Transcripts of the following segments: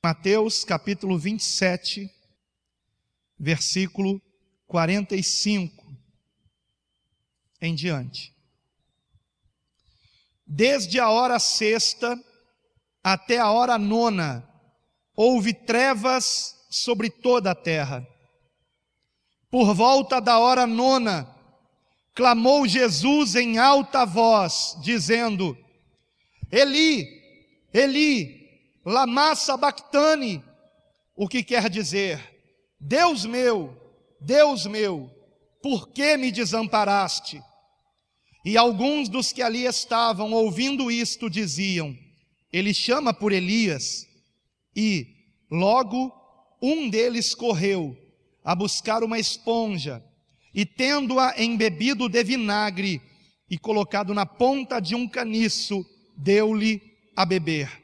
Mateus capítulo 27, versículo 45 em diante. Desde a hora sexta até a hora nona, houve trevas sobre toda a terra. Por volta da hora nona, clamou Jesus em alta voz, dizendo: Eli, Eli, lama sabactani, o que quer dizer: Deus meu, por que me desamparaste? E alguns dos que ali estavam, ouvindo isto, diziam: Ele chama por Elias. E logo um deles correu a buscar uma esponja, e tendo-a embebido de vinagre e colocado na ponta de um caniço, deu-lhe a beber.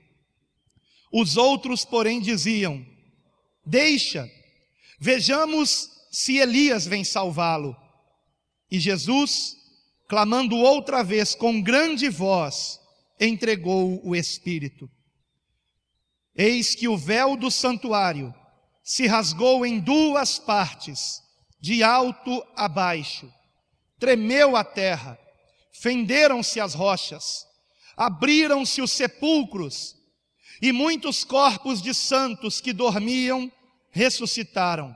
Os outros, porém, diziam: Deixa, vejamos se Elias vem salvá-lo. E Jesus, clamando outra vez com grande voz, entregou o Espírito. Eis que o véu do santuário se rasgou em duas partes, de alto a baixo. Tremeu a terra, fenderam-se as rochas, abriram-se os sepulcros, e muitos corpos de santos que dormiam ressuscitaram.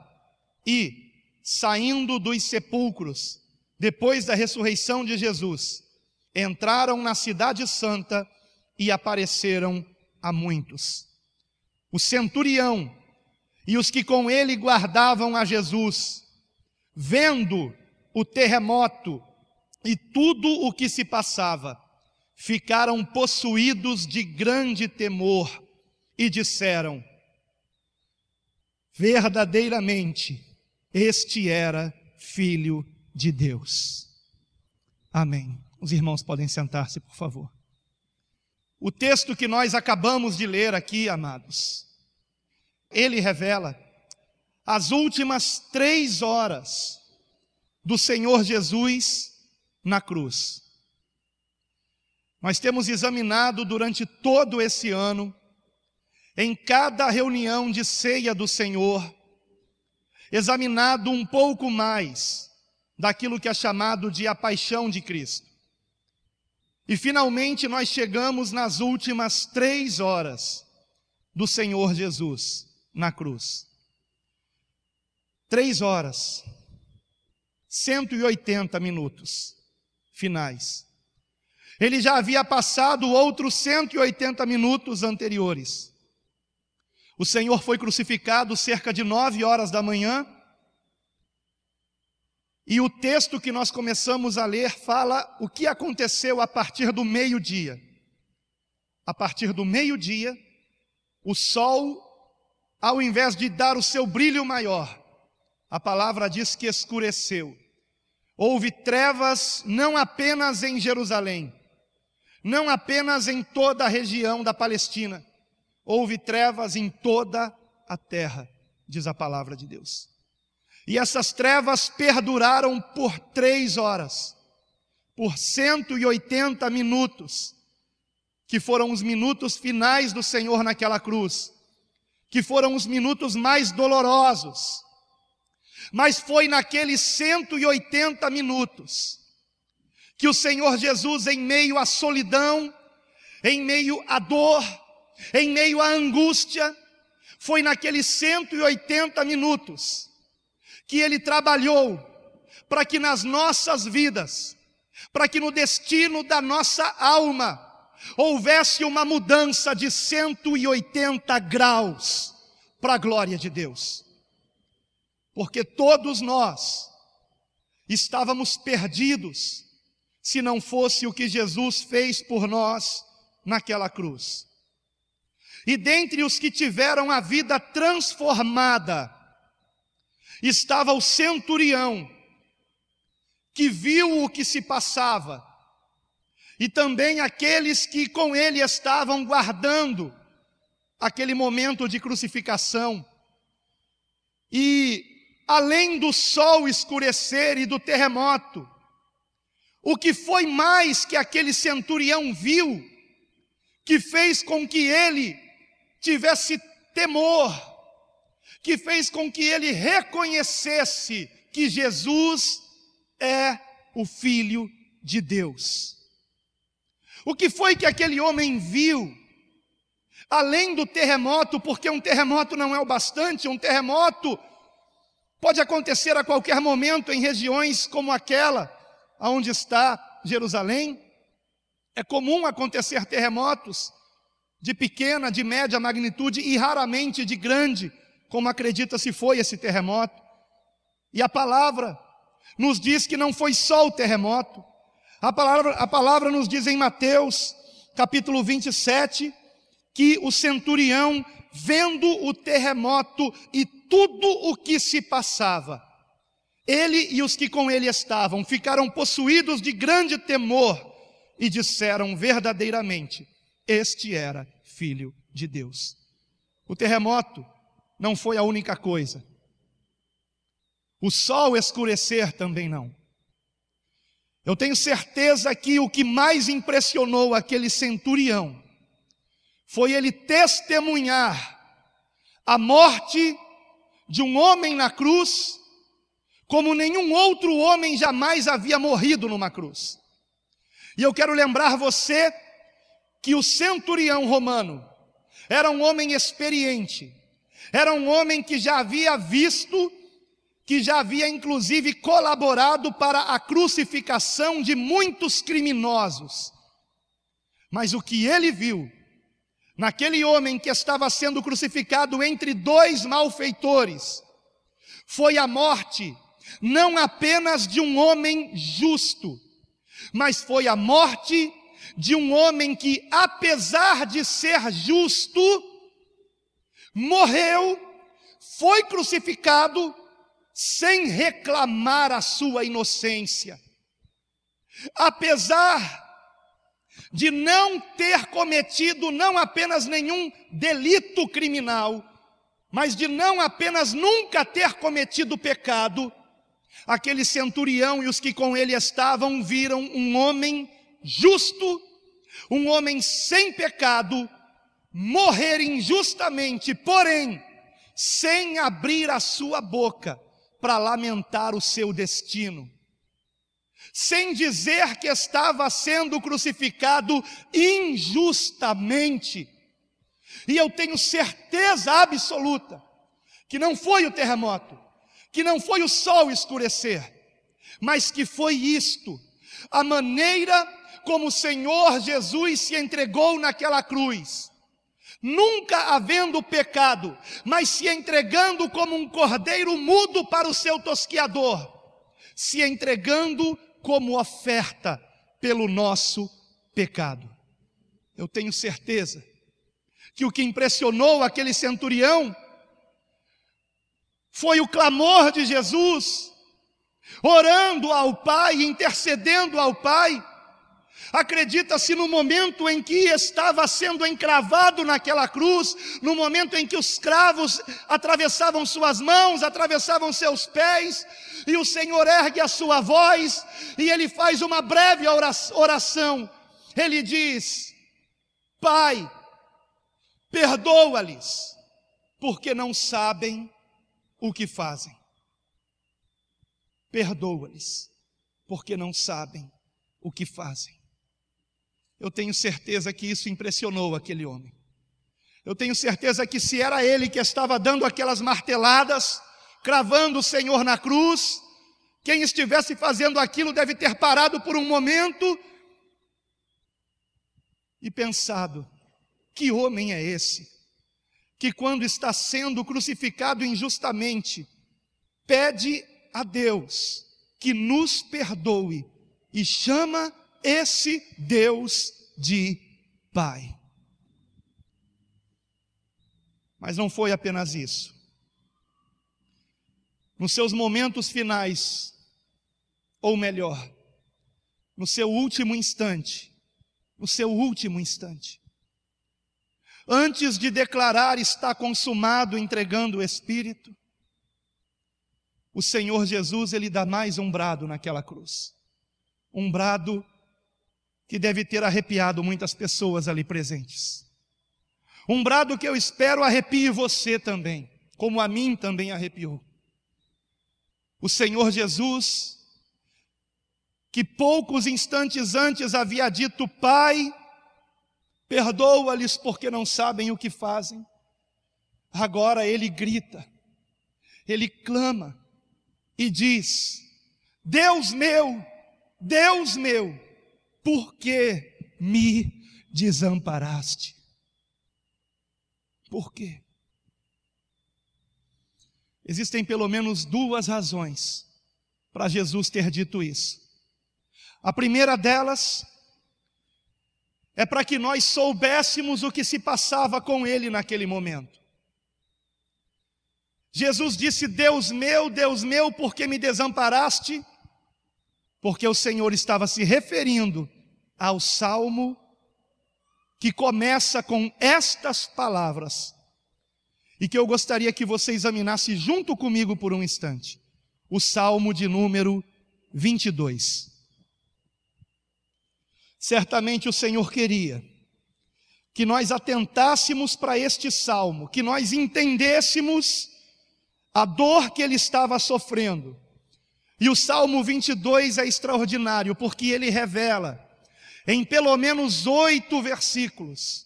E, saindo dos sepulcros, depois da ressurreição de Jesus, entraram na cidade santa e apareceram a muitos. O centurião e os que com ele guardavam a Jesus, vendo o terremoto e tudo o que se passava, ficaram possuídos de grande temor e disseram: verdadeiramente, este era Filho de Deus. Amém. Os irmãos podem sentar-se, por favor. O texto que nós acabamos de ler aqui, amados, ele revela as últimas 3 horas do Senhor Jesus na cruz. Nós temos examinado durante todo esse ano, em cada reunião de ceia do Senhor, examinado um pouco mais daquilo que é chamado de a paixão de Cristo. E finalmente nós chegamos nas últimas 3 horas do Senhor Jesus na cruz. 3 horas, 180 minutos finais. Ele já havia passado outros 180 minutos anteriores. O Senhor foi crucificado cerca de 9 horas da manhã. E o texto que nós começamos a ler fala o que aconteceu a partir do meio-dia. A partir do meio-dia, o sol, ao invés de dar o seu brilho maior, a palavra diz que escureceu. Houve trevas não apenas em Jerusalém, não apenas em toda a região da Palestina, houve trevas em toda a terra, diz a palavra de Deus. E essas trevas perduraram por 3 horas, por 180 minutos, que foram os minutos finais do Senhor naquela cruz, que foram os minutos mais dolorosos. Mas foi naqueles 180 minutos que o Senhor Jesus, em meio à solidão, em meio à dor, em meio à angústia, foi naqueles 180 minutos que Ele trabalhou para que nas nossas vidas, para que no destino da nossa alma, houvesse uma mudança de 180 graus para a glória de Deus. Porque todos nós estávamos perdidos se não fosse o que Jesus fez por nós naquela cruz. E dentre os que tiveram a vida transformada, estava o centurião, que viu o que se passava, e também aqueles que com ele estavam guardando aquele momento de crucificação. E além do sol escurecer e do terremoto, o que foi mais que aquele centurião viu, que fez com que ele tivesse temor que fez com que ele reconhecesse que Jesus é o Filho de Deus. O que foi que aquele homem viu? Além do terremoto, porque um terremoto não é o bastante, um terremoto pode acontecer a qualquer momento em regiões como aquela onde está Jerusalém. É comum acontecer terremotos de pequena, de média magnitude e raramente de grande, como acredita-se foi esse terremoto. E a palavra nos diz que não foi só o terremoto. A palavra nos diz em Mateus, capítulo 27, que o centurião, vendo o terremoto e tudo o que se passava, ele e os que com ele estavam ficaram possuídos de grande temor e disseram verdadeiramente: este era Filho de Deus. O terremoto não foi a única coisa. O sol escurecer também não. Eu tenho certeza que o que mais impressionou aquele centurião foi ele testemunhar a morte de um homem na cruz, como nenhum outro homem jamais havia morrido numa cruz. E eu quero lembrar você que o centurião romano era um homem experiente, era um homem que já havia visto, que já havia inclusive colaborado para a crucificação de muitos criminosos. Mas o que ele viu naquele homem que estava sendo crucificado entre dois malfeitores foi a morte não apenas de um homem justo, mas foi a morte de um homem que, apesar de ser justo, morreu, foi crucificado sem reclamar a sua inocência. Apesar de não ter cometido não apenas nenhum delito criminal, mas de não apenas nunca ter cometido pecado, aquele centurião e os que com ele estavam viram um homem justo, um homem sem pecado, morrer injustamente, porém, sem abrir a sua boca para lamentar o seu destino, sem dizer que estava sendo crucificado injustamente. E eu tenho certeza absoluta que não foi o terremoto, que não foi o sol escurecer, mas que foi isto, a maneira como o Senhor Jesus se entregou naquela cruz, nunca havendo pecado, mas se entregando como um cordeiro mudo para o seu tosquiador, se entregando como oferta pelo nosso pecado. Eu tenho certeza que o que impressionou aquele centurião foi o clamor de Jesus, orando ao Pai, intercedendo ao Pai. Acredita-se no momento em que estava sendo encravado naquela cruz, no momento em que os cravos atravessavam suas mãos, atravessavam seus pés, e o Senhor ergue a sua voz, e ele faz uma breve oração. Ele diz: Pai, perdoa-lhes, porque não sabem o que fazem. Perdoa-lhes, porque não sabem o que fazem. Eu tenho certeza que isso impressionou aquele homem. Eu tenho certeza que se era ele que estava dando aquelas marteladas, cravando o Senhor na cruz, quem estivesse fazendo aquilo deve ter parado por um momento e pensado: que homem é esse, que quando está sendo crucificado injustamente, pede a Deus que nos perdoe e chama esse Deus de Pai. Mas não foi apenas isso. Nos seus momentos finais, ou melhor, no seu último instante, antes de declarar está consumado, entregando o Espírito, o Senhor Jesus, ele dá mais um brado naquela cruz. Um brado que deve ter arrepiado muitas pessoas ali presentes. Um brado que eu espero arrepie você também, como a mim também arrepiou. O Senhor Jesus, que poucos instantes antes havia dito: Pai, perdoa-lhes porque não sabem o que fazem. Agora Ele grita, Ele clama e diz: Deus meu, por que me desamparaste? Por quê? Existem pelo menos duas razões para Jesus ter dito isso. A primeira delas é para que nós soubéssemos o que se passava com Ele naquele momento. Jesus disse: Deus meu, por que me desamparaste? Porque o Senhor estava se referindo ao salmo que começa com estas palavras, e que eu gostaria que você examinasse junto comigo por um instante. O salmo de número 22. Certamente o Senhor queria que nós atentássemos para este salmo, que nós entendêssemos a dor que ele estava sofrendo. E o Salmo 22 é extraordinário, porque ele revela, em pelo menos 8 versículos,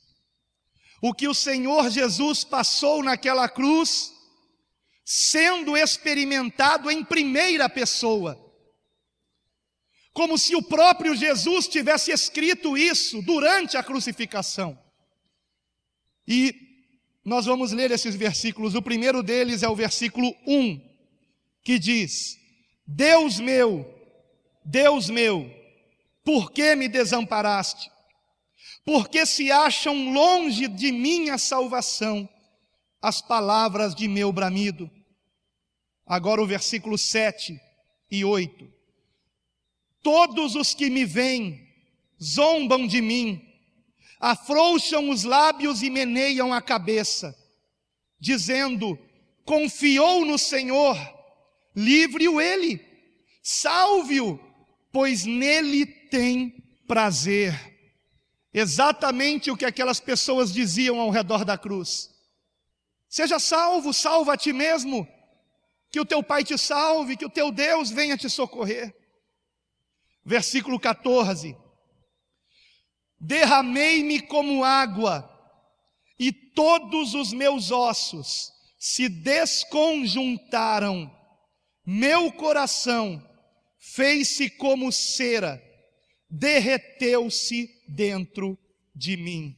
o que o Senhor Jesus passou naquela cruz, sendo experimentado em primeira pessoa. Como se o próprio Jesus tivesse escrito isso durante a crucificação. E nós vamos ler esses versículos. O primeiro deles é o versículo 1, que diz: Deus meu, por que me desamparaste? Porque se acham longe de mim a salvação, as palavras de meu bramido. Agora o versículo 7 e 8. Todos os que me veem zombam de mim, afrouxam os lábios e meneiam a cabeça, dizendo: confiou no Senhor, livre-o Ele, salve-o, pois nele tem prazer. Exatamente o que aquelas pessoas diziam ao redor da cruz. Seja salvo, salva a ti mesmo, que o teu Pai te salve, que o teu Deus venha te socorrer. Versículo 14. Derramei-me como água, e todos os meus ossos se desconjuntaram. Meu coração fez-se como cera, derreteu-se dentro de mim.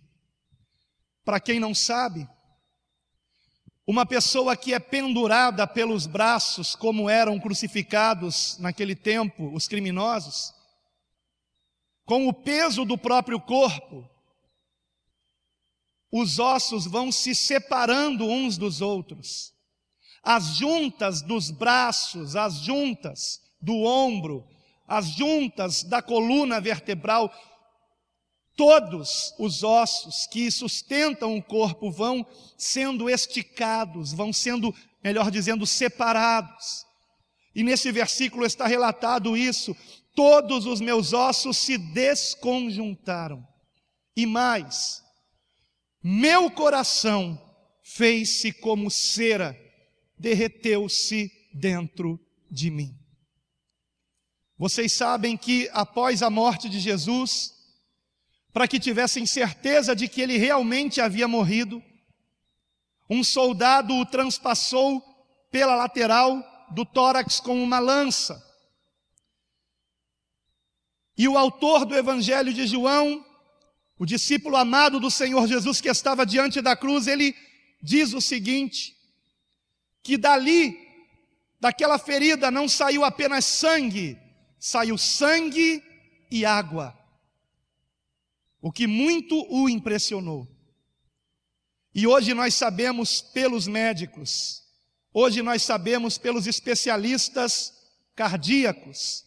Para quem não sabe, uma pessoa que é pendurada pelos braços, como eram crucificados naquele tempo os criminosos, com o peso do próprio corpo, os ossos vão se separando uns dos outros. As juntas dos braços, as juntas do ombro, as juntas da coluna vertebral, todos os ossos que sustentam o corpo vão sendo esticados, vão sendo, melhor dizendo, separados. E nesse versículo está relatado isso: todos os meus ossos se desconjuntaram. E mais, meu coração fez-se como cera, derreteu-se dentro de mim. Vocês sabem que após a morte de Jesus, para que tivessem certeza de que ele realmente havia morrido, um soldado o transpassou pela lateral do tórax com uma lança. E o autor do Evangelho de João, o discípulo amado do Senhor Jesus que estava diante da cruz, ele diz o seguinte: que dali, daquela ferida, não saiu apenas sangue, saiu sangue e água. O que muito o impressionou. E hoje nós sabemos pelos médicos, hoje nós sabemos pelos especialistas cardíacos,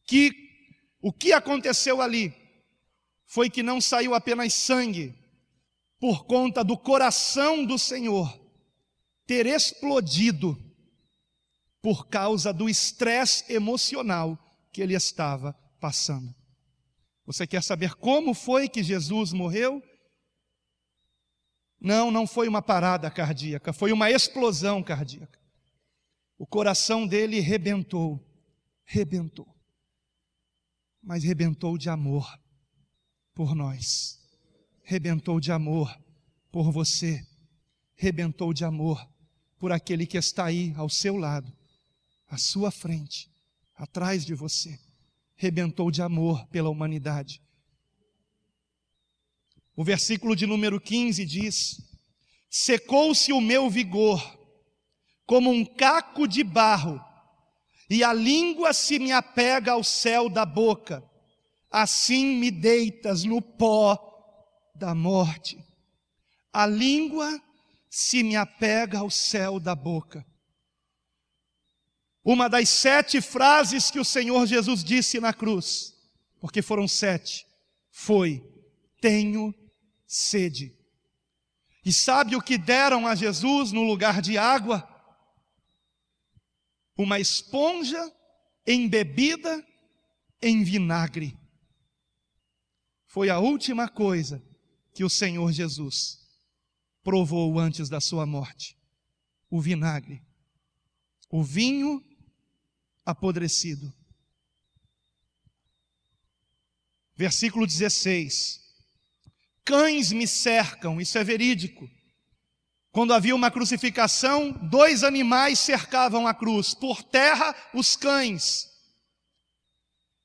que o que aconteceu ali foi que não saiu apenas sangue, por conta do coração do Senhor ter explodido por causa do estresse emocional que ele estava passando. Você quer saber como foi que Jesus morreu? Não foi uma parada cardíaca, foi uma explosão cardíaca. O coração dele rebentou, mas rebentou de amor por nós, rebentou de amor por você, rebentou de amor por aquele que está aí ao seu lado, à sua frente, atrás de você, rebentou de amor pela humanidade. O versículo de número 15 diz: secou-se o meu vigor como um caco de barro, e a língua se me apega ao céu da boca, assim me deitas no pó da morte. A língua se me apega ao céu da boca. Uma das 7 frases que o Senhor Jesus disse na cruz, porque foram 7, foi: tenho sede. E sabe o que deram a Jesus no lugar de água? Uma esponja embebida em vinagre. Foi a última coisa que o Senhor Jesus provou antes da sua morte: o vinagre, o vinho apodrecido. Versículo 16: cães me cercam. Isso é verídico. Quando havia uma crucificação, 2 animais cercavam a cruz. Por terra, os cães,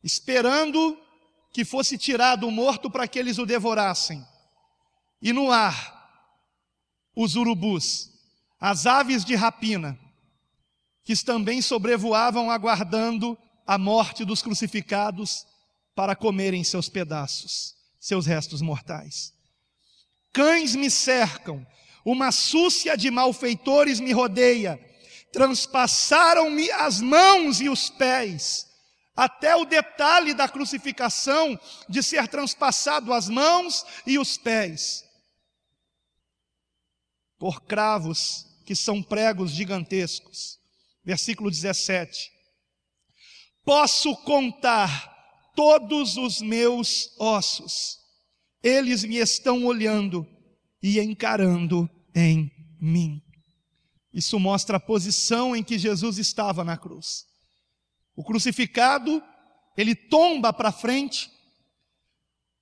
esperando que fosse tirado o morto para que eles o devorassem. E no ar, os urubus, as aves de rapina, que também sobrevoavam aguardando a morte dos crucificados para comerem seus pedaços, seus restos mortais. Cães me cercam, uma súcia de malfeitores me rodeia, transpassaram-me as mãos e os pés, até o detalhe da crucificação, de ser transpassado as mãos e os pés, por cravos que são pregos gigantescos. Versículo 17: posso contar todos os meus ossos, eles me estão olhando e encarando em mim. Isso mostra a posição em que Jesus estava na cruz. O crucificado, ele tomba para frente,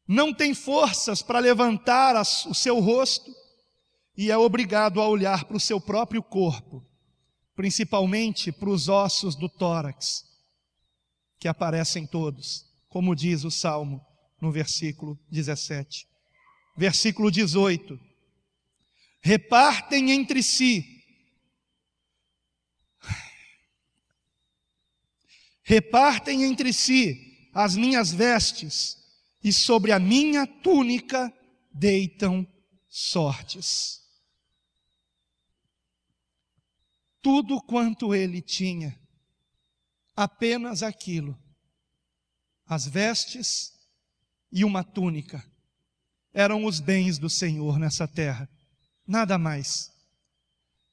não tem forças para levantar o seu rosto e é obrigado a olhar para o seu próprio corpo, principalmente para os ossos do tórax, que aparecem todos, como diz o Salmo no versículo 17. Versículo 18: repartem entre si as minhas vestes, e sobre a minha túnica deitam sortes. Tudo quanto ele tinha, apenas aquilo, as vestes e uma túnica, eram os bens do Senhor nessa terra, nada mais.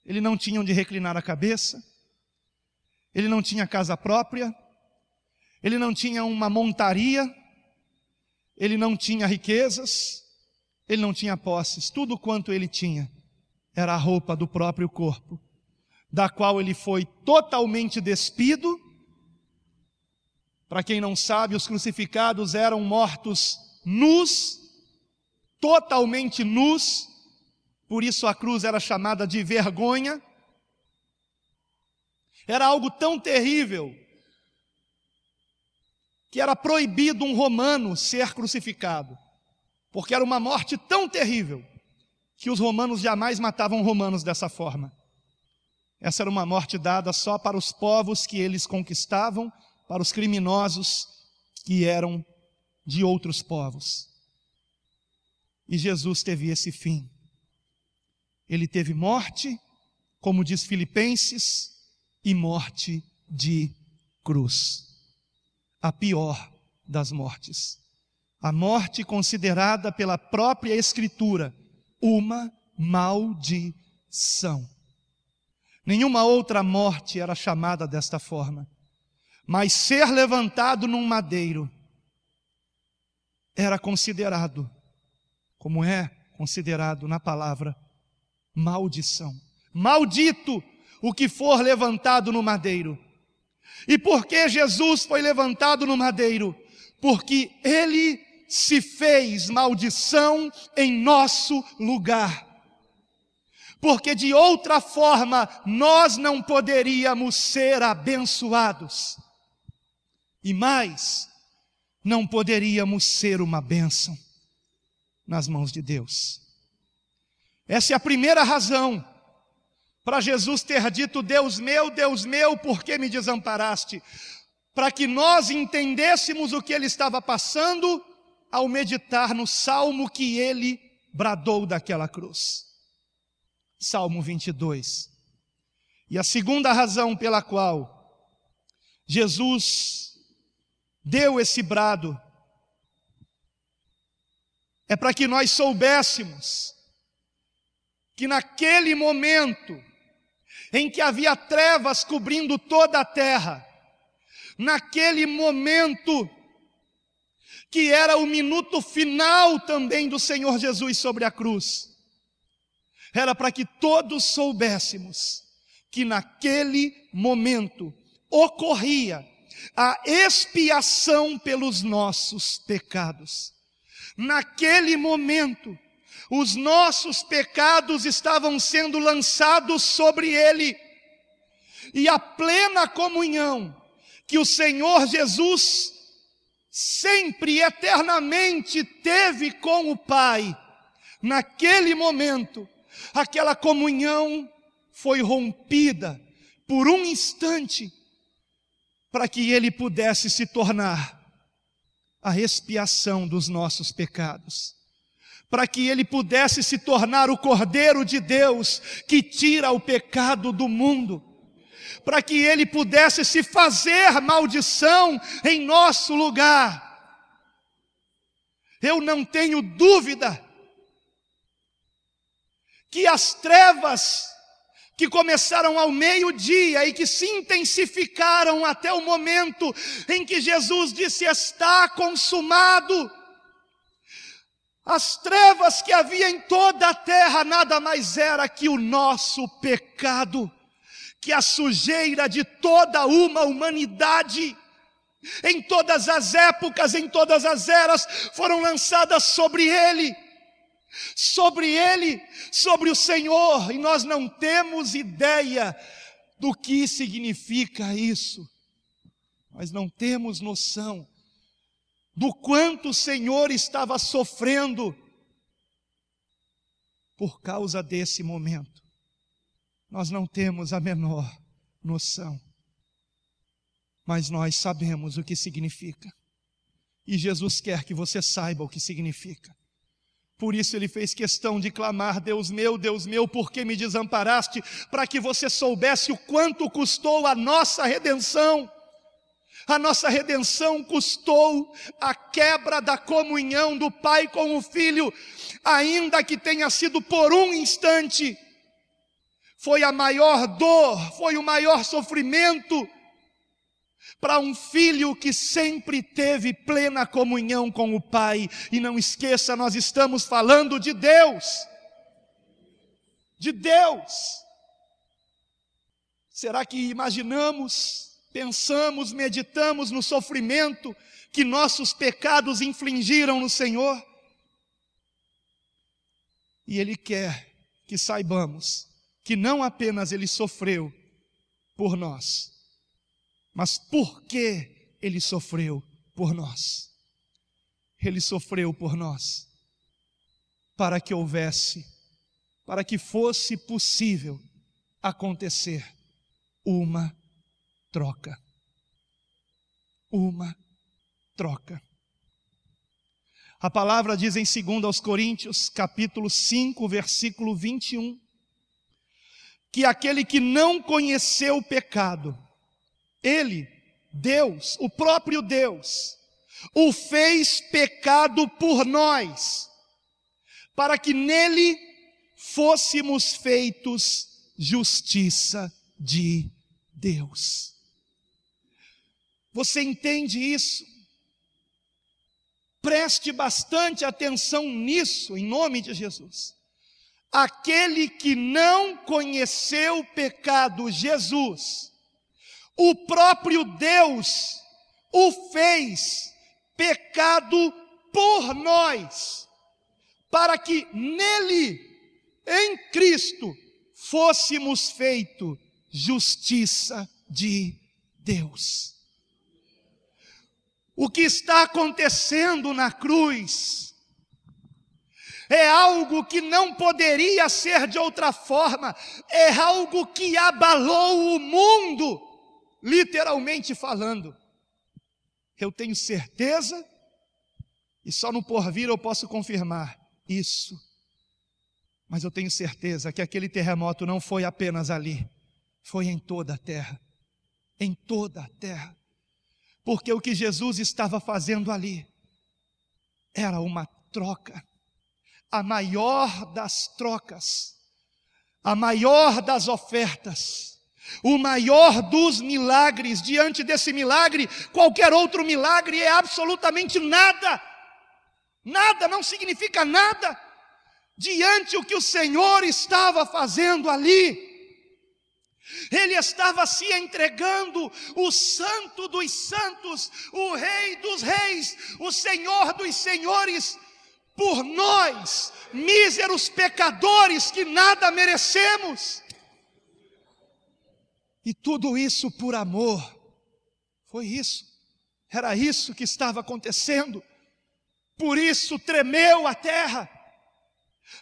Ele não tinha onde reclinar a cabeça, ele não tinha casa própria, ele não tinha uma montaria, ele não tinha riquezas, ele não tinha posses. Tudo quanto ele tinha era a roupa do próprio corpo, da qual ele foi totalmente despido. Para quem não sabe, os crucificados eram mortos nus, totalmente nus, por isso a cruz era chamada de vergonha. Era algo tão terrível que era proibido um romano ser crucificado, porque era uma morte tão terrível que os romanos jamais matavam romanos dessa forma. Essa era uma morte dada só para os povos que eles conquistavam, para os criminosos que eram de outros povos. E Jesus teve esse fim. Ele teve morte, como diz Filipenses, e morte de cruz. A pior das mortes. A morte considerada pela própria Escritura uma maldição. Nenhuma outra morte era chamada desta forma. Mas ser levantado num madeiro era considerado, como é considerado na palavra, maldição. Maldito o que for levantado no madeiro. E por que Jesus foi levantado no madeiro? Porque ele se fez maldição em nosso lugar. Porque de outra forma nós não poderíamos ser abençoados. E mais, não poderíamos ser uma bênção nas mãos de Deus. Essa é a primeira razão para Jesus ter dito: Deus meu, por que me desamparaste? Para que nós entendêssemos o que ele estava passando ao meditar no salmo que ele bradou daquela cruz. Salmo 22. E a segunda razão pela qual Jesus deu esse brado é para que nós soubéssemos que naquele momento em que havia trevas cobrindo toda a terra, naquele momento que era o minuto final também do Senhor Jesus sobre a cruz, era para que todos soubéssemos que naquele momento ocorria a expiação pelos nossos pecados. Naquele momento, os nossos pecados estavam sendo lançados sobre ele, e a plena comunhão que o Senhor Jesus sempre, eternamente teve com o Pai, naquele momento, aquela comunhão foi rompida por um instante, para que ele pudesse se tornar a expiação dos nossos pecados, para que ele pudesse se tornar o Cordeiro de Deus que tira o pecado do mundo, para que ele pudesse se fazer maldição em nosso lugar. Eu não tenho dúvida que as trevas que começaram ao meio-dia e que se intensificaram até o momento em que Jesus disse: está consumado. As trevas que havia em toda a terra nada mais era que o nosso pecado, que a sujeira de toda uma humanidade, em todas as épocas, em todas as eras, foram lançadas sobre ele, sobre o Senhor, e nós não temos ideia do que significa isso. Nós não temos noção do quanto o Senhor estava sofrendo por causa desse momento. Nós não temos a menor noção, mas nós sabemos o que significa, e Jesus quer que você saiba o que significa. Por isso ele fez questão de clamar: Deus meu, por que me desamparaste? Para que você soubesse o quanto custou a nossa redenção. A nossa redenção custou a quebra da comunhão do Pai com o Filho, ainda que tenha sido por um instante. Foi a maior dor, foi o maior sofrimento para um filho que sempre teve plena comunhão com o Pai. E não esqueça, nós estamos falando de Deus. De Deus. Será que imaginamos, pensamos, meditamos no sofrimento que nossos pecados infligiram no Senhor? E Ele quer que saibamos que não apenas Ele sofreu por nós, mas por que Ele sofreu por nós? Ele sofreu por nós para que houvesse, para que fosse possível acontecer uma troca. Uma troca. A palavra diz em 2 Coríntios, capítulo 5, versículo 21, que aquele que não conheceu o pecado, Ele, Deus, o próprio Deus, o fez pecado por nós, para que nele fôssemos feitos justiça de Deus. Você entende isso? Preste bastante atenção nisso, em nome de Jesus. aquele que não conheceu pecado, Jesus, o próprio Deus o fez pecado por nós, para que nele, em Cristo, fôssemos feito justiça de Deus. O que está acontecendo na cruz é algo que não poderia ser de outra forma, é algo que abalou o mundo, literalmente falando. Eu tenho certeza, e só no porvir eu posso confirmar isso, mas eu tenho certeza que aquele terremoto não foi apenas ali, foi em toda a terra, em toda a terra, porque o que Jesus estava fazendo ali era uma troca, a maior das trocas, a maior das ofertas, o maior dos milagres. Diante desse milagre, qualquer outro milagre é absolutamente nada, nada, não significa nada, diante do que o Senhor estava fazendo ali. Ele estava se entregando, o Santo dos Santos, o Rei dos Reis, o Senhor dos Senhores, por nós, míseros pecadores que nada merecemos. E tudo isso por amor. Foi isso, era isso que estava acontecendo. Por isso tremeu a terra,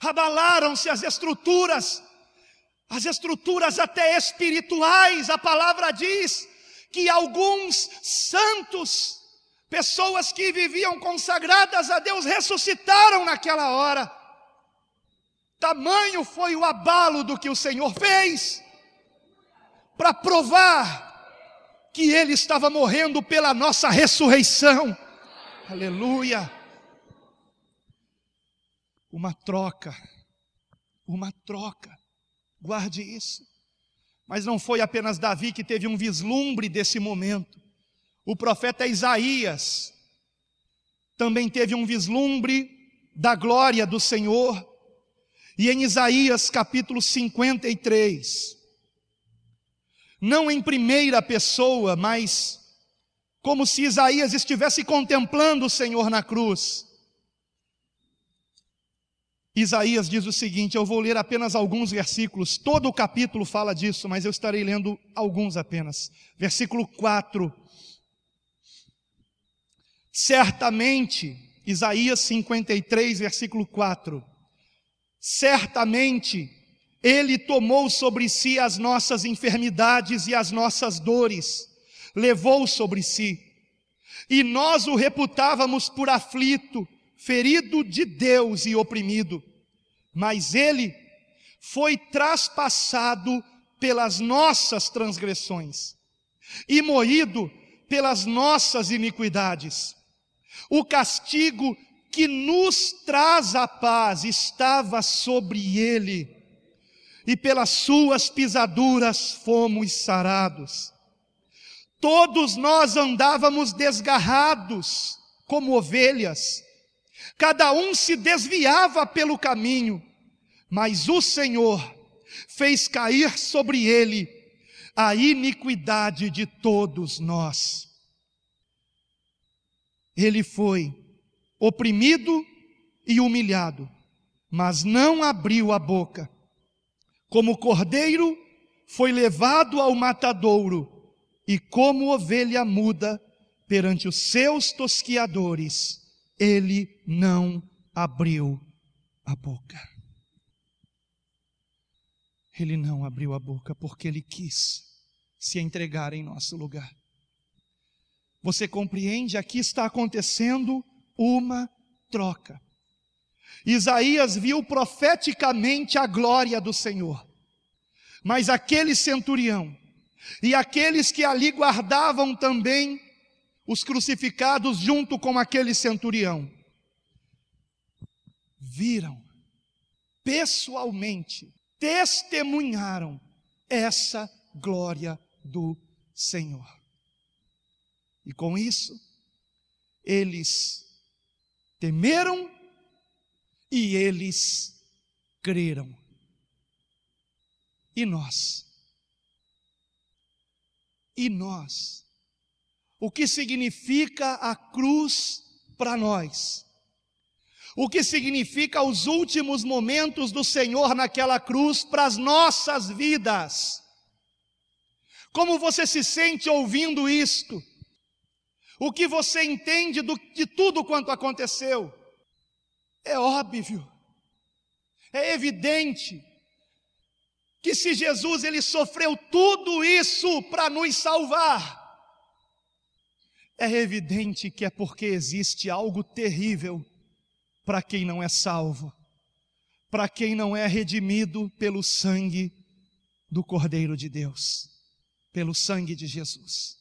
abalaram-se as estruturas até espirituais. A palavra diz que alguns santos, pessoas que viviam consagradas a Deus, ressuscitaram naquela hora. Tamanho foi o abalo do que o Senhor fez, para provar que Ele estava morrendo pela nossa ressurreição. Aleluia! Uma troca, guarde isso. Mas não foi apenas Davi que teve um vislumbre desse momento. O profeta Isaías também teve um vislumbre da glória do Senhor. E em Isaías capítulo 53, não em primeira pessoa, mas como se Isaías estivesse contemplando o Senhor na cruz, Isaías diz o seguinte, eu vou ler apenas alguns versículos, todo o capítulo fala disso, mas eu estarei lendo alguns apenas. Versículo 4. Certamente, Isaías 53, versículo 4. Certamente, Ele tomou sobre si as nossas enfermidades e as nossas dores, levou sobre si. E nós o reputávamos por aflito, ferido de Deus e oprimido, mas Ele foi traspassado pelas nossas transgressões e moído pelas nossas iniquidades. O castigo que nos traz a paz estava sobre Ele, e pelas suas pisaduras fomos sarados. Todos nós andávamos desgarrados como ovelhas, cada um se desviava pelo caminho, mas o Senhor fez cair sobre ele a iniquidade de todos nós. Ele foi oprimido e humilhado, mas não abriu a boca. Como cordeiro foi levado ao matadouro, e como ovelha muda perante os seus tosquiadores, Ele não abriu a boca. Ele não abriu a boca porque Ele quis se entregar em nosso lugar. Você compreende? Aqui está acontecendo uma troca. Isaías viu profeticamente a glória do Senhor, mas aquele centurião e aqueles que ali guardavam também os crucificados junto com aquele centurião, viram pessoalmente, testemunharam essa glória do Senhor. E com isso, eles temeram e eles creram. E nós? E nós? O que significa a cruz para nós? O que significa os últimos momentos do Senhor naquela cruz para as nossas vidas? Como você se sente ouvindo isto? O que você entende de tudo quanto aconteceu? É óbvio, é evidente, que se Jesus ele sofreu tudo isso para nos salvar, é evidente que é porque existe algo terrível para quem não é salvo, para quem não é redimido pelo sangue do Cordeiro de Deus, pelo sangue de Jesus.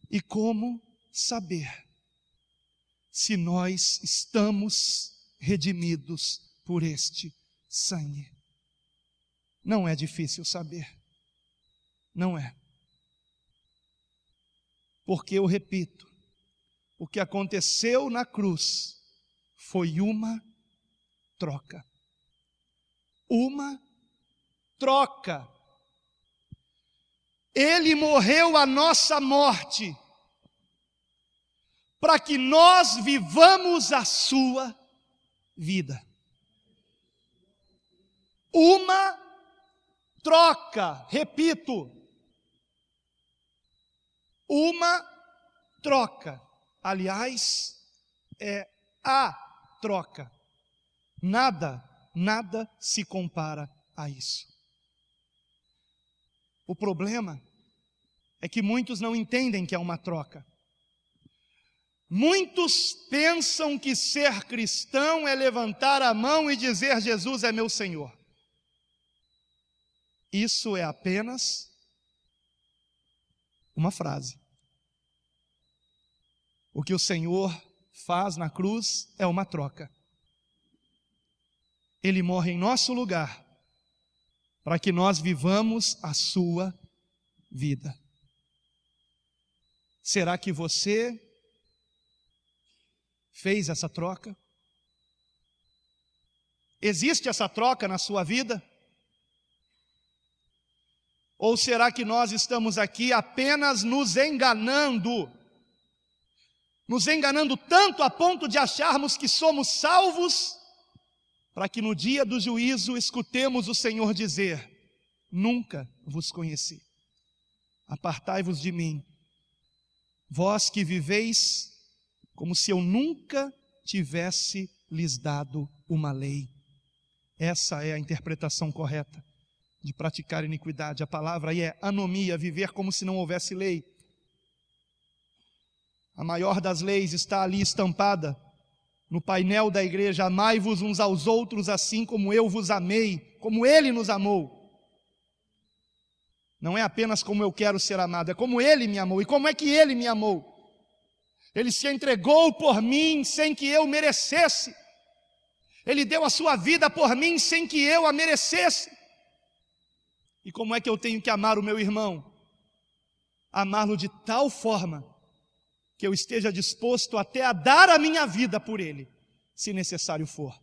E como saber se nós estamos redimidos por este sangue? Não é difícil saber, não é. Porque eu repito, o que aconteceu na cruz foi uma troca. Uma troca. Ele morreu a nossa morte, para que nós vivamos a sua vida. Uma troca, repito, uma troca. Aliás, é a troca. Nada se compara a isso. O problema é que muitos não entendem que é uma troca. Muitos pensam que ser cristão é levantar a mão e dizer: Jesus é meu Senhor. Isso é apenas uma frase. O que o Senhor faz na cruz é uma troca. Ele morre em nosso lugar, para que nós vivamos a sua vida. Será que você fez essa troca? Existe essa troca na sua vida? Ou será que nós estamos aqui apenas nos enganando tanto a ponto de acharmos que somos salvos, para que no dia do juízo escutemos o Senhor dizer: nunca vos conheci, apartai-vos de mim, vós que viveis como se eu nunca tivesse lhes dado uma lei. Essa é a interpretação correta de praticar iniquidade. A palavra aí é anomia, viver como se não houvesse lei. A maior das leis está ali estampada no painel da igreja: amai-vos uns aos outros assim como eu vos amei, como Ele nos amou. Não é apenas como eu quero ser amado, é como Ele me amou. E como é que Ele me amou? Ele se entregou por mim sem que eu merecesse. Ele deu a sua vida por mim sem que eu a merecesse. E como é que eu tenho que amar o meu irmão? Amá-lo de tal forma que eu esteja disposto até a dar a minha vida por ele, se necessário for.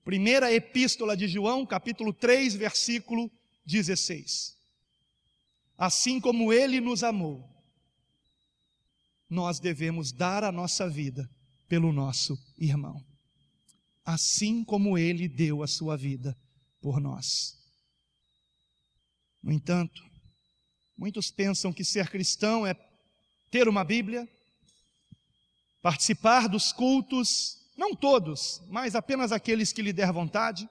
Primeira Epístola de João, capítulo 3, versículo 16. Assim como ele nos amou, nós devemos dar a nossa vida pelo nosso irmão. Assim como ele deu a sua vida por nós. No entanto, muitos pensam que ser cristão é ter uma Bíblia, participar dos cultos, não todos, mas apenas aqueles que lhe der vontade,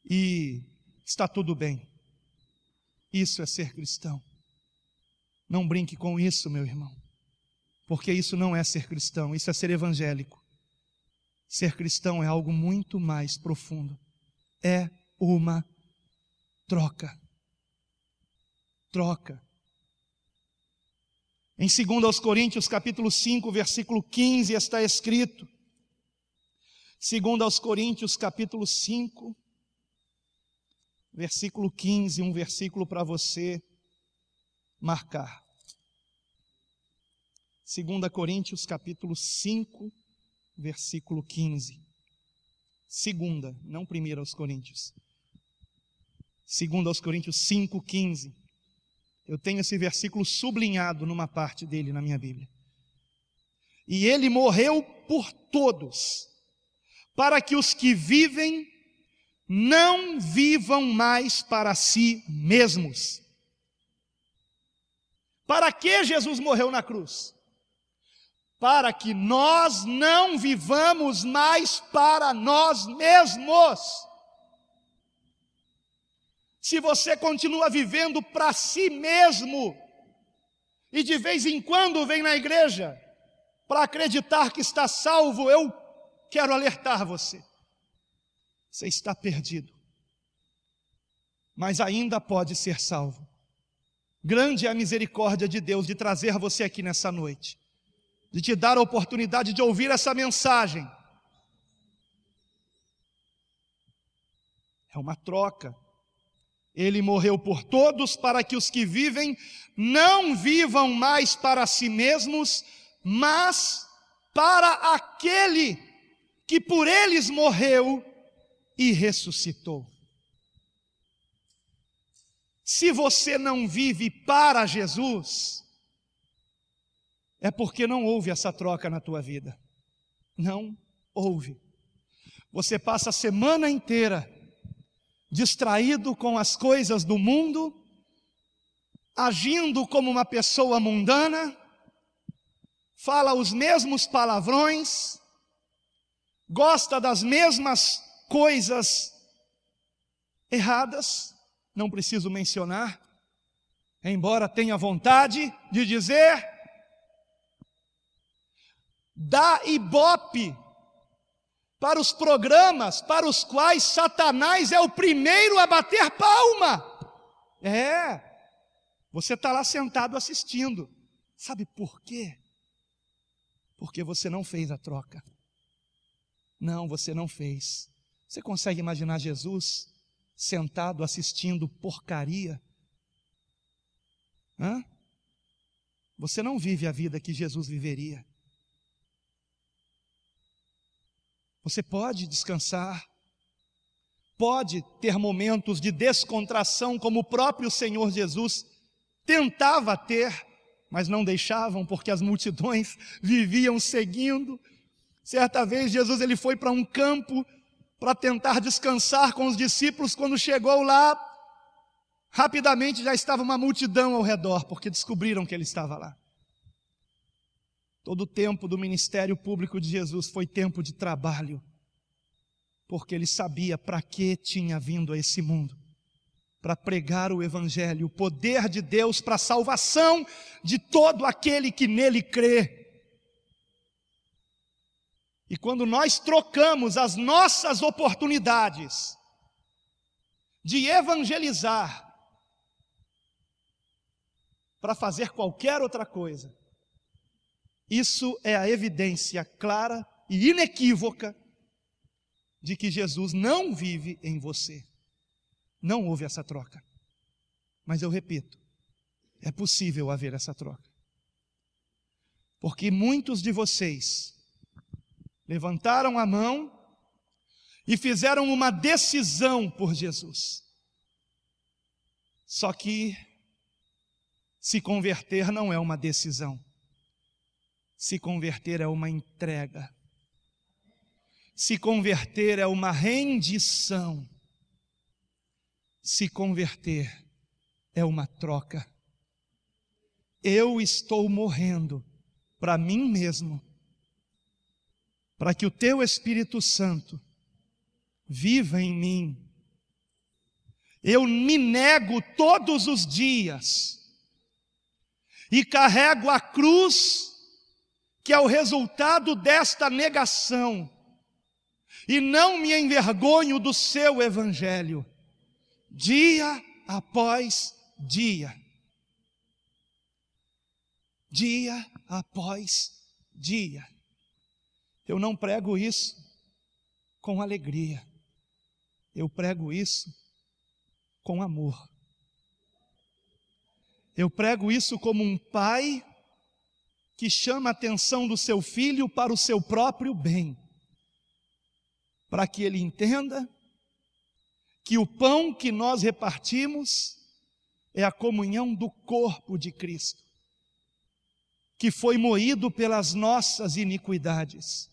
e está tudo bem. Isso é ser cristão. Não brinque com isso, meu irmão, porque isso não é ser cristão, isso é ser evangélico. Ser cristão é algo muito mais profundo. É uma troca. Troca. Em 2 Coríntios capítulo 5, versículo 15, está escrito, 2 Coríntios capítulo 5, versículo 15, um versículo para você marcar. 2 Coríntios capítulo 5, versículo 15. Segunda, não 1 aos Coríntios. 2 aos Coríntios 5,15. Eu tenho esse versículo sublinhado numa parte dele na minha Bíblia. E ele morreu por todos, para que os que vivem não vivam mais para si mesmos. Para que Jesus morreu na cruz? Para que nós não vivamos mais para nós mesmos. Se você continua vivendo para si mesmo, e de vez em quando vem na igreja para acreditar que está salvo, eu quero alertar você. Você está perdido, mas ainda pode ser salvo. Grande é a misericórdia de Deus de trazer você aqui nessa noite, de te dar a oportunidade de ouvir essa mensagem. É uma troca. Ele morreu por todos para que os que vivem não vivam mais para si mesmos, mas para aquele que por eles morreu e ressuscitou. Se você não vive para Jesus, é porque não houve essa troca na tua vida. Não houve. Você passa a semana inteira distraído com as coisas do mundo, agindo como uma pessoa mundana, fala os mesmos palavrões, gosta das mesmas coisas erradas, não preciso mencionar, embora tenha vontade de dizer, dá ibope para os programas para os quais Satanás é o primeiro a bater palma. Você está lá sentado assistindo. Sabe por quê? Porque você não fez a troca. Não, você não fez. Você consegue imaginar Jesus sentado assistindo porcaria? Você não vive a vida que Jesus viveria. Você pode descansar, pode ter momentos de descontração, como o próprio Senhor Jesus tentava ter, mas não deixavam, porque as multidões viviam seguindo. Certa vez Jesus ele foi para um campo para tentar descansar com os discípulos. Quando chegou lá, rapidamente já estava uma multidão ao redor, porque descobriram que ele estava lá. Todo o tempo do ministério público de Jesus foi tempo de trabalho, porque ele sabia para que tinha vindo a esse mundo, para pregar o Evangelho, o poder de Deus para a salvação de todo aquele que nele crê. E quando nós trocamos as nossas oportunidades de evangelizar para fazer qualquer outra coisa, isso é a evidência clara e inequívoca de que Jesus não vive em você. Não houve essa troca. Mas eu repito, é possível haver essa troca. Porque muitos de vocês levantaram a mão e fizeram uma decisão por Jesus. Só que se converter não é uma decisão. Se converter é uma entrega. Se converter é uma rendição. Se converter é uma troca. Eu estou morrendo para mim mesmo, para que o teu Espírito Santo viva em mim. Eu me nego todos os dias e carrego a cruz, que é o resultado desta negação, e não me envergonho do seu Evangelho, dia após dia. Dia após dia. Eu não prego isso com alegria, eu prego isso com amor. Eu prego isso como um pai que chama a atenção do seu filho para o seu próprio bem, para que ele entenda que o pão que nós repartimos é a comunhão do corpo de Cristo, que foi moído pelas nossas iniquidades,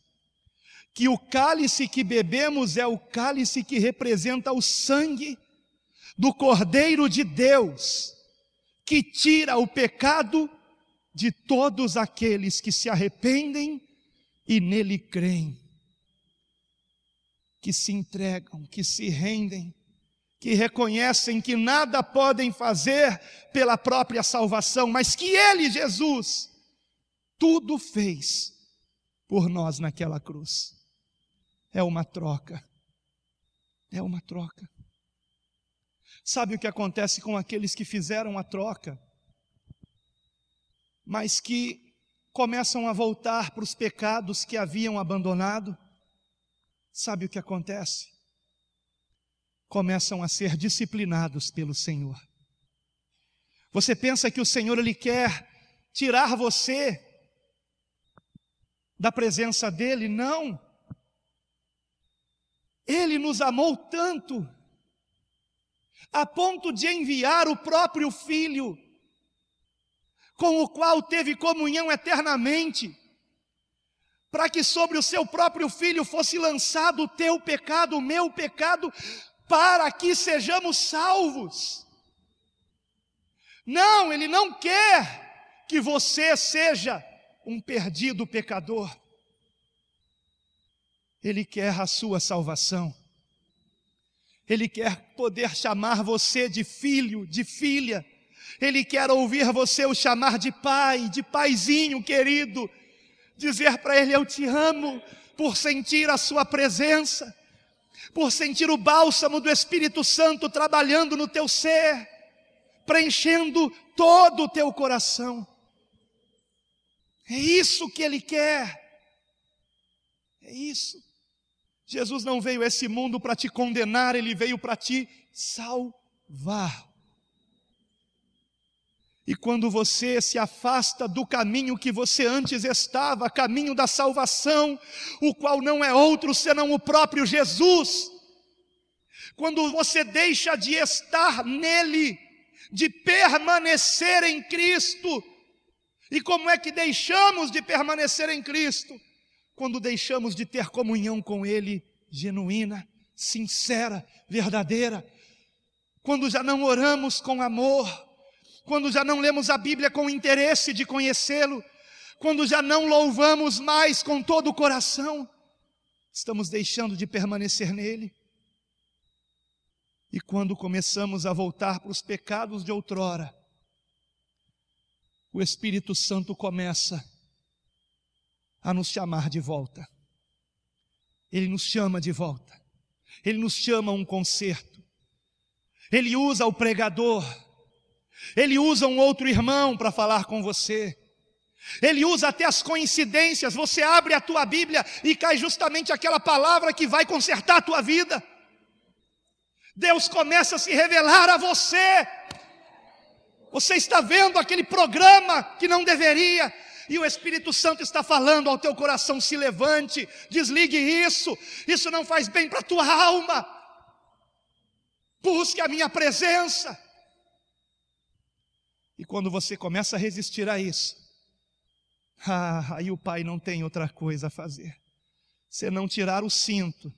que o cálice que bebemos é o cálice que representa o sangue do Cordeiro de Deus, que tira o pecado de todos aqueles que se arrependem e nele creem, que se entregam, que se rendem, que reconhecem que nada podem fazer pela própria salvação, mas que Ele, Jesus, tudo fez por nós naquela cruz. É uma troca. É uma troca. Sabe o que acontece com aqueles que fizeram a troca, mas que começam a voltar para os pecados que haviam abandonado? Sabe o que acontece? Começam a ser disciplinados pelo Senhor. Você pensa que o Senhor, Ele quer tirar você da presença dEle? Não. Ele nos amou tanto, a ponto de enviar o próprio Filho, com o qual teve comunhão eternamente, para que sobre o seu próprio Filho fosse lançado o teu pecado, o meu pecado, para que sejamos salvos. Não, Ele não quer que você seja um perdido pecador. Ele quer a sua salvação. Ele quer poder chamar você de filho, de filha. Ele quer ouvir você o chamar de pai, de paizinho querido. Dizer para Ele: eu te amo, por sentir a sua presença, por sentir o bálsamo do Espírito Santo trabalhando no teu ser, preenchendo todo o teu coração. É isso que Ele quer. É isso. Jesus não veio a esse mundo para te condenar, Ele veio para te salvar. E quando você se afasta do caminho que você antes estava, caminho da salvação, o qual não é outro senão o próprio Jesus, quando você deixa de estar nele, de permanecer em Cristo, e como é que deixamos de permanecer em Cristo? Quando deixamos de ter comunhão com Ele, genuína, sincera, verdadeira, quando já não oramos com amor, quando já não lemos a Bíblia com interesse de conhecê-lo, quando já não louvamos mais com todo o coração, estamos deixando de permanecer nele. E quando começamos a voltar para os pecados de outrora, o Espírito Santo começa a nos chamar de volta. Ele nos chama de volta. Ele nos chama a um concerto. Ele usa o pregador. Ele usa um outro irmão para falar com você. Ele usa até as coincidências. Você abre a tua Bíblia e cai justamente aquela palavra que vai consertar a tua vida. Deus começa a se revelar a você. Você está vendo aquele programa que não deveria, e o Espírito Santo está falando ao teu coração: se levante, desligue isso não faz bem para a tua alma, busque a minha presença. E quando você começa a resistir a isso, aí o Pai não tem outra coisa a fazer senão tirar o cinto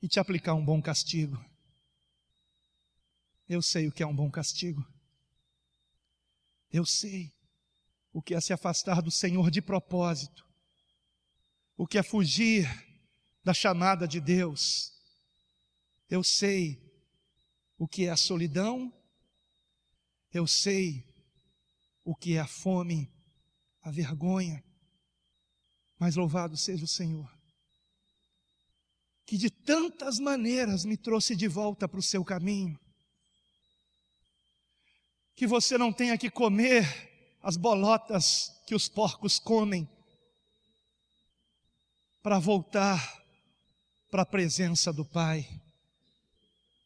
e te aplicar um bom castigo. Eu sei o que é um bom castigo. Eu sei o que é se afastar do Senhor de propósito, o que é fugir da chamada de Deus. Eu sei o que é a solidão, eu sei o que é a fome, a vergonha, mas louvado seja o Senhor, que de tantas maneiras me trouxe de volta para o seu caminho, que você não tenha que comer as bolotas que os porcos comem, para voltar para a presença do Pai,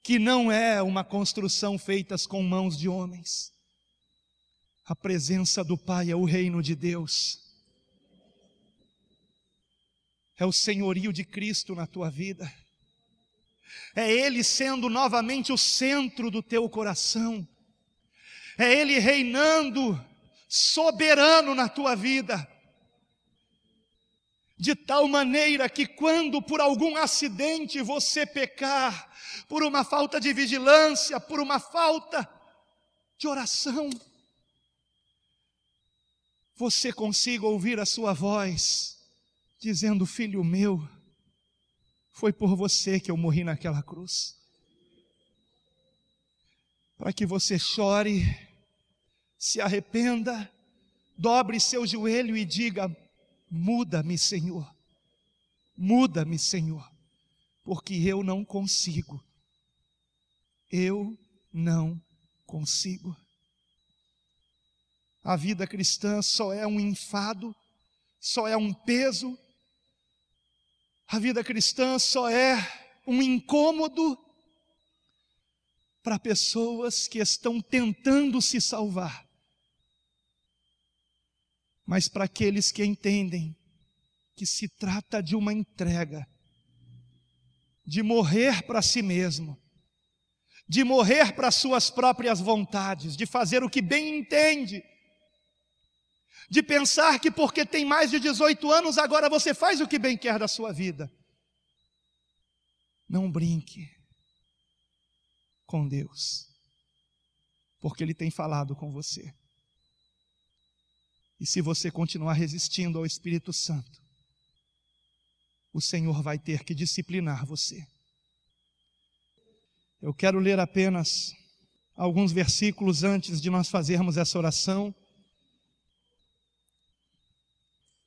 que não é uma construção feita com mãos de homens. A presença do Pai é o reino de Deus, é o senhorio de Cristo na tua vida, É Ele sendo novamente o centro do teu coração. É Ele reinando soberano na tua vida. De tal maneira que quando por algum acidente você pecar, por uma falta de vigilância, por uma falta de oração, você consiga ouvir a sua voz, dizendo: filho meu, foi por você que eu morri naquela cruz. Para que você chore, se arrependa, dobre seu joelho e diga: muda-me, Senhor, muda-me, Senhor, porque eu não consigo, eu não consigo. A vida cristã só é um enfado, só é um peso, a vida cristã só é um incômodo para pessoas que estão tentando se salvar. Mas para aqueles que entendem que se trata de uma entrega, de morrer para si mesmo, de morrer para suas próprias vontades, de fazer o que bem entende, de pensar que porque tem mais de 18 anos, agora você faz o que bem quer da sua vida. Não brinque com Deus, porque Ele tem falado com você. E se você continuar resistindo ao Espírito Santo, o Senhor vai ter que disciplinar você. Eu quero ler apenas alguns versículos antes de nós fazermos essa oração.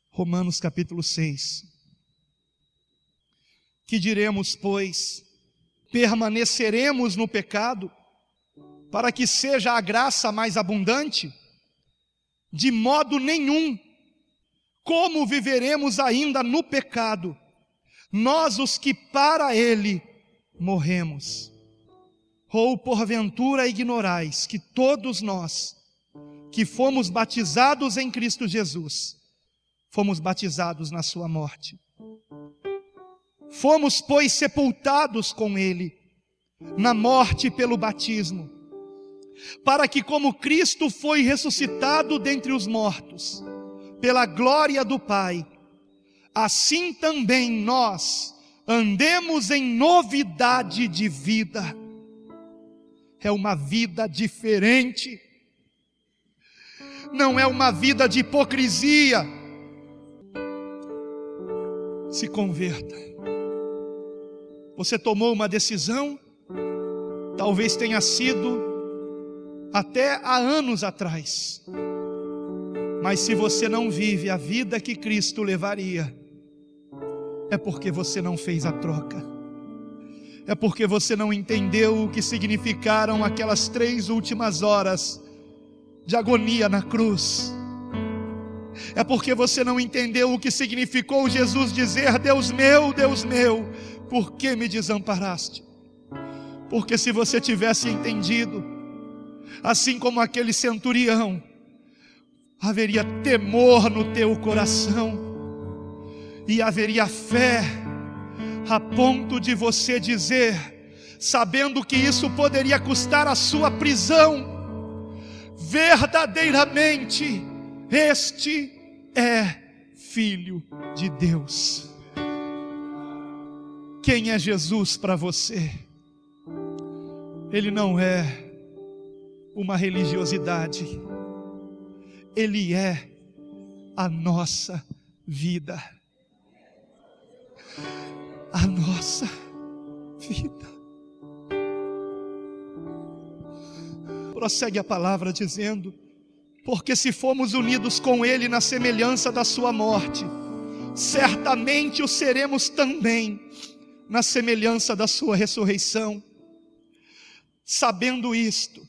Romanos capítulo 6. Que diremos, pois? Permaneceremos no pecado, para que seja a graça mais abundante? De modo nenhum. Como viveremos ainda no pecado, nós os que para ele morremos? Ou porventura ignorais que todos nós, que fomos batizados em Cristo Jesus, fomos batizados na sua morte? Fomos, pois, sepultados com ele, na morte pelo batismo, para que como Cristo foi ressuscitado dentre os mortos, pela glória do Pai, assim também nós andemos em novidade de vida. É uma vida diferente, não é uma vida de hipocrisia. Se converta. Você tomou uma decisão, talvez tenha sido até há anos atrás, mas se você não vive a vida que Cristo levaria, é porque você não fez a troca, é porque você não entendeu o que significaram aquelas 3 últimas horas de agonia na cruz, é porque você não entendeu o que significou Jesus dizer: Deus meu, por que me desamparaste? Porque se você tivesse entendido, assim como aquele centurião, haveria temor no teu coração, e haveria fé, a ponto de você dizer, sabendo que isso poderia custar a sua prisão: verdadeiramente, este é Filho de Deus. Quem é Jesus para você? Ele não é uma religiosidade, Ele é a nossa vida. A nossa vida. Prossegue a palavra dizendo: porque se fomos unidos com Ele na semelhança da sua morte, certamente o seremos também na semelhança da sua ressurreição. Sabendo isto,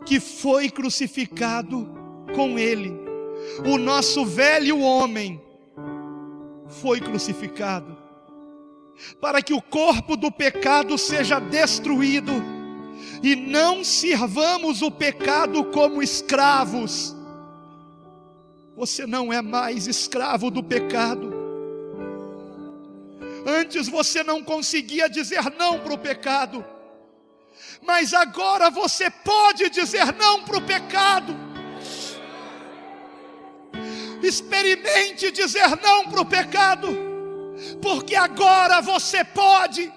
que foi crucificado com Ele, o nosso velho homem foi crucificado, para que o corpo do pecado seja destruído, e não sirvamos o pecado como escravos. Você não é mais escravo do pecado. Antes você não conseguia dizer não para o pecado, mas agora você pode dizer não para o pecado. Experimente dizer não para o pecado, porque agora você pode.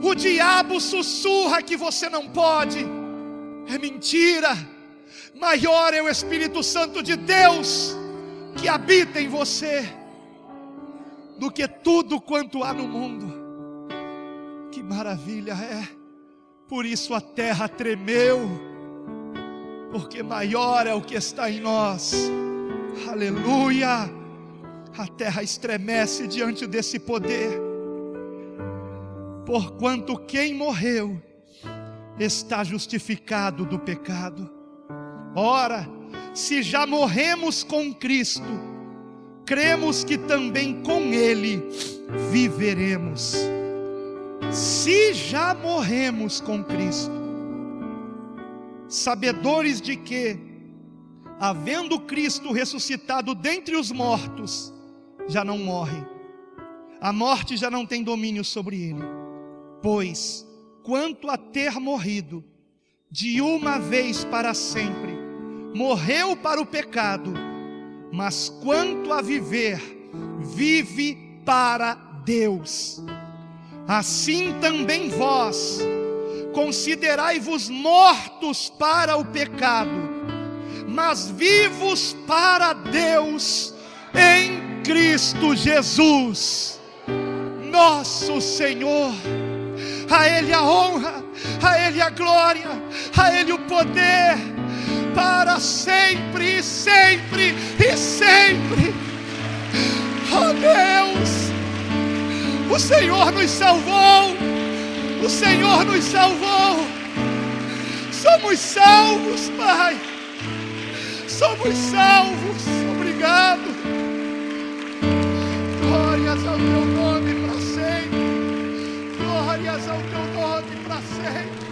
O diabo sussurra que você não pode, é mentira. Maior é o Espírito Santo de Deus que habita em você do que tudo quanto há no mundo. Que maravilha é! Por isso a terra tremeu, porque maior é o que está em nós. Aleluia! A terra estremece diante desse poder, porquanto quem morreu está justificado do pecado. Ora, se já morremos com Cristo, cremos que também com Ele viveremos. Se já morremos com Cristo, sabedores de que, havendo Cristo ressuscitado dentre os mortos, já não morre, a morte já não tem domínio sobre ele. Pois, quanto a ter morrido de uma vez para sempre, morreu para o pecado, mas quanto a viver, vive para Deus. Assim também vós, considerai-vos mortos para o pecado, mas vivos para Deus em Cristo Jesus, nosso Senhor. A Ele a honra, a Ele a glória, a Ele o poder, para sempre e sempre e sempre. Oh Deus, o Senhor nos salvou, o Senhor nos salvou. Somos salvos, Pai, somos salvos. Obrigado. Glórias ao teu nome para sempre, glórias ao teu nome para sempre.